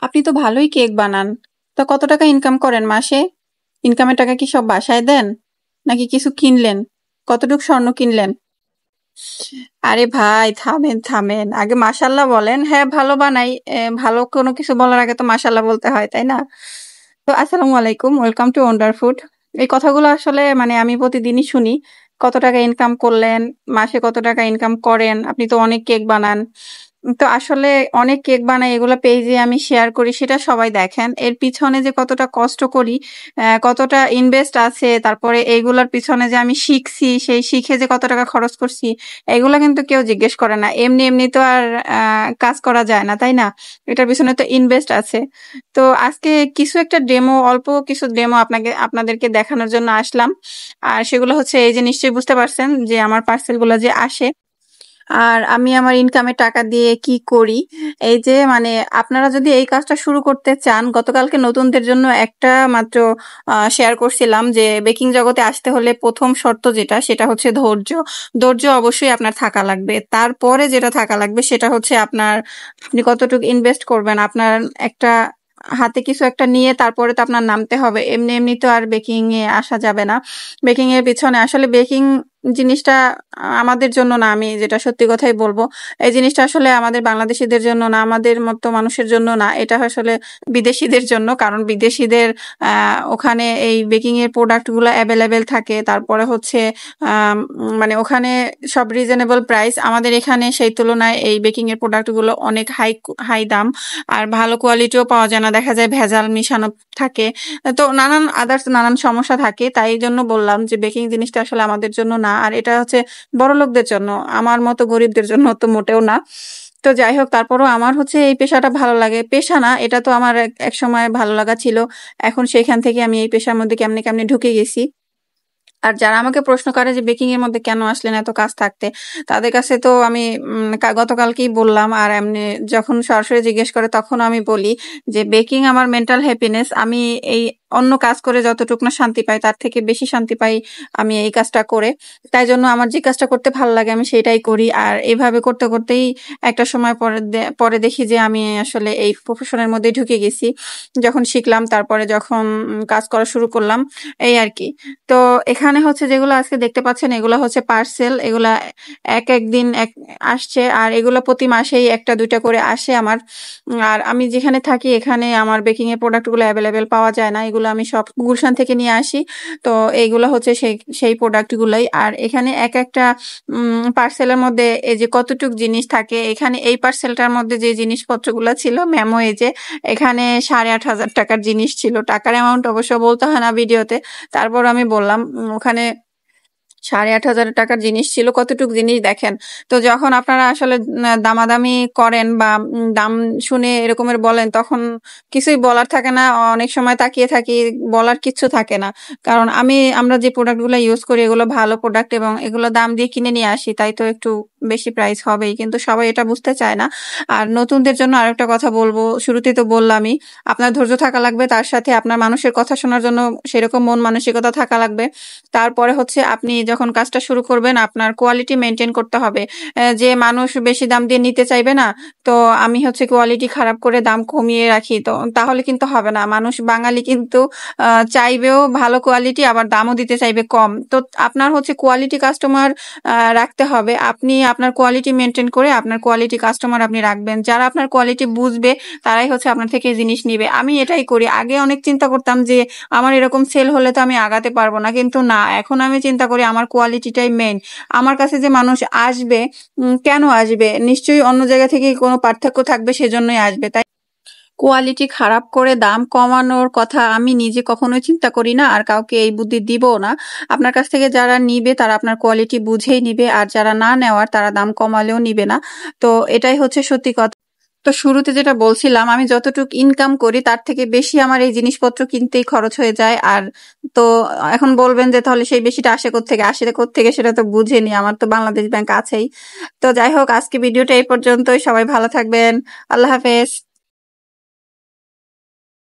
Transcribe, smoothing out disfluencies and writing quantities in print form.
আপনি তো ভালোই কেক বানান। তা কত টাকা ইনকাম করেন মাসে? ইনকামের টাকা কি সব বাসায় দেন, নাকি কিছু কিনলেন? কতটুক স্বর্ণ কিনলেন? আরে ভাই, থামেন থামেন, আগে মাশাল্লাহ বলেন। হ্যাঁ, ভালো বানাই। ভালো কোনো কিছু বলার আগে তো মাশাল্লাহ বলতে হয়, তাই না? তো আসসালামু আলাইকুম, ওয়েলকাম টু ওয়ান্ডার ফুড। এই কথাগুলো আসলে মানে আমি প্রতিদিনই শুনি। কত টাকা ইনকাম করলেন, মাসে কত টাকা ইনকাম করেন, আপনি তো অনেক কেক বানান। তো আসলে অনেক কেক বানাই, এগুলো পেজে আমি শেয়ার করি, সেটা সবাই দেখেন। এর পিছনে যে কতটা কষ্ট করি, কতটা ইনভেস্ট আছে, তারপরে এইগুলোর পিছনে যে আমি শিখছি, সেই শিখে যে কত টাকা খরচ করছি, এগুলো কিন্তু কেউ জিজ্ঞেস করে না। এমনি এমনি তো আর কাজ করা যায় না, তাই না? এটার পিছনে তো ইনভেস্ট আছে। তো আজকে কিছু একটা ডেমো, অল্প কিছু ডেমো আপনাদেরকে দেখানোর জন্য আসলাম। আর সেগুলো হচ্ছে এই যে, নিশ্চয়ই বুঝতে পারছেন যে আমার পার্সেলগুলো যে আসে, আর আমি আমার ইনকামের টাকা দিয়ে কি করি। এই যে মানে আপনারা যদি এই কাজটা শুরু করতে চান, গতকালকে নতুনদের জন্য একটা মাত্র শেয়ার করছিলাম যে বেকিং জগতে আসতে হলে প্রথম শর্ত যেটা, সেটা হচ্ছে ধৈর্য। ধৈর্য অবশ্যই আপনার থাকা লাগবে। তারপরে যেটা থাকা লাগবে সেটা হচ্ছে আপনি কতটুকু ইনভেস্ট করবেন। আপনার একটা হাতে কিছু একটা নিয়ে তারপরে তো আপনার নামতে হবে। এমনি এমনি তো আর বেকিং এ আসা যাবে না। বেকিং এর পিছনে আসলে বেকিং জিনিসটা আমাদের জন্য না, আমি যেটা সত্যি কথাই বলবো। এই জিনিসটা আসলে আমাদের বাংলাদেশীদের জন্য না, আমাদের মতো মানুষের জন্য না, এটা আসলে বিদেশিদের জন্য। কারণ বিদেশিদের ওখানে এই বেকিং এর প্রোডাক্ট গুলো অ্যাভেলেবেল থাকে। তারপরে হচ্ছে মানে ওখানে সব রিজনেবল প্রাইস। আমাদের এখানে সেই তুলনায় এই বেকিং এর প্রোডাক্ট গুলো অনেক হাই হাই দাম, আর ভালো কোয়ালিটিও পাওয়া যায় না, দেখা যায় ভেজাল মিশানো থাকে। তো নানান সমস্যা থাকে। তাই জন্য বললাম যে বেকিং জিনিসটা আসলে আমাদের জন্য না, আর এটা হচ্ছে বড়লোকদের জন্য, আমার মতো গরিবদের জন্য তো মোটেও না। তো যাই হোক, তারপরও আমার হচ্ছে এই পেশাটা ভালো লাগে। পেশা না, এটা তো আমার এক সময় ভালো লাগা ছিল। এখন সেখান থেকে আমি এই পেশার মধ্যে কেমনে কেমনে ঢুকে গেছি। আর যারা আমাকে প্রশ্ন করে যে বেকিং এর মধ্যে কেন আসলেন এত কাজ থাকতে, তাদের কাছে তো আমি গতকালকেই বললাম। আর এমনি যখন সরাসরি জিজ্ঞেস করে তখন আমি বলি যে বেকিং আমার মেন্টাল হ্যাপিনেস। আমি এই অন্য কাজ করে যতটুকু না শান্তি পাই, তার থেকে বেশি শান্তি পাই আমি এই কাজটা করে। তাই জন্য আমার যে কাজটা করতে ভালো লাগে আমি সেটাই করি। আর এইভাবে করতে করতেই একটা সময় পরে দেখি যে আমি আসলে এই প্রফেশনের মধ্যে ঢুকে গেছি। যখন শিখলাম, তারপরে যখন কাজ করা শুরু করলাম, এই আর কি। তো এখানে হচ্ছে যেগুলো আজকে দেখতে পাচ্ছেন, এগুলো হচ্ছে পার্সেল। এগুলা এক এক দিন এক আসছে, আর এগুলো প্রতি মাসেই একটা দুইটা করে আসে আমার। আর আমি যেখানে থাকি এখানে আমার বেকিং এর প্রোডাক্ট গুলো অ্যাভেলেবেল পাওয়া যায় না, এগুলো আমি সব গুলশান থেকে নিয়ে আসি। তো এইগুলো হচ্ছে সেই সেই প্রোডাক্ট গুলোই। আর এখানে এক একটা পার্সেলের মধ্যে এই যে কতটুক জিনিস থাকে, এখানে এই পার্সেলটার মধ্যে যে জিনিসপত্রগুলো ছিল, মেমো এই যে, এখানে 8,500 টাকার জিনিস ছিল। টাকার অ্যামাউন্ট অবশ্য বলতে হয় না ভিডিওতে, তারপর আমি বললাম ওখানে 8,500 টাকার জিনিস ছিল। কতটুক জিনিস দেখেন। তো যখন আপনারা আসলে দামাদামি করেন বা দাম শুনে এরকমের বলেন, তখন কিছুই বলার থাকে না। অনেক সময় তাকিয়ে থাকি, বলার কিচ্ছু থাকে না। কারণ আমরা যে প্রোডাক্ট গুলো ইউজ করি এগুলো ভালো প্রোডাক্ট, এবং এগুলো দাম দিয়ে কিনে নিয়ে আসি, তাই তো একটু বেশি প্রাইস হবেই। কিন্তু সবাই এটা বুঝতে চায় না। আর নতুনদের জন্য আরেকটা কথা বলবো, শুরুতেই তো বললামই, আপনার ধৈর্য থাকা লাগবে, তার সাথে আপনার মানুষের কথা শোনার জন্য সেরকম মন মানসিকতা থাকা লাগবে। তারপরে হচ্ছে আপনি যখন কাজটা শুরু করবেন, আপনার কোয়ালিটি মেনটেন করতে হবে। যে মানুষ বেশি দাম দিয়ে নিতে চাইবে না, তো আমি হচ্ছে কোয়ালিটি খারাপ করে দাম কমিয়ে রাখি, তো তাহলে কিন্তু হবে না। মানুষ বাঙালি কিন্তু চাইবেও ভালো কোয়ালিটি, আবার দামও দিতে চাইবে কম। তো আপনার হচ্ছে কোয়ালিটি কাস্টমার রাখতে হবে। আপনি আপনার কোয়ালিটি মেনটেন করে আপনার কোয়ালিটি কাস্টমার আপনি রাখবেন। যারা আপনার কোয়ালিটি বুঝবে তারাই হচ্ছে আপনার থেকে জিনিস নিবে। আমি এটাই করি। আগে অনেক চিন্তা করতাম যে আমার এরকম সেল হলে তো আমি আগাতে পারবো না, কিন্তু না, এখন আমি চিন্তা করি আমার কোয়ালিটিটাই মেইন। আমার কাছে যে মানুষ আসবে, কেন আসবে? নিশ্চয়ই অন্য জায়গা থেকে কোনো পার্থক্য থাকবে, সেজন্যই আসবে। তাই কোয়ালিটি খারাপ করে দাম কমানোর কথা আমি নিজে কখনোই চিন্তা করি না, আর কাউকে এই বুদ্ধি দিবও না। আপনার কাছ থেকে যারা নিবে তারা আপনার কোয়ালিটি বুঝেই নিবে, আর যারা না নেওয়ার তারা দাম কমালেও নিবে না। তো এটাই হচ্ছে সত্যি কথা। তো শুরুতে যেটা বলছিলাম, আমি যতটুকু ইনকাম করি তার থেকে বেশি আমার এই জিনিসপত্র কিনতেই খরচ হয়ে যায়। আর তো এখন বলবেন যে তাহলে সেই বেশিটা আসে কোত্থেকে, সেটা তো বুঝেনি। আমার তো বাংলাদেশ ব্যাংক আছেই। তো যাই হোক, আজকে ভিডিওটা এই পর্যন্তই। সবাই ভালো থাকবেন। আল্লাহ হাফেজ।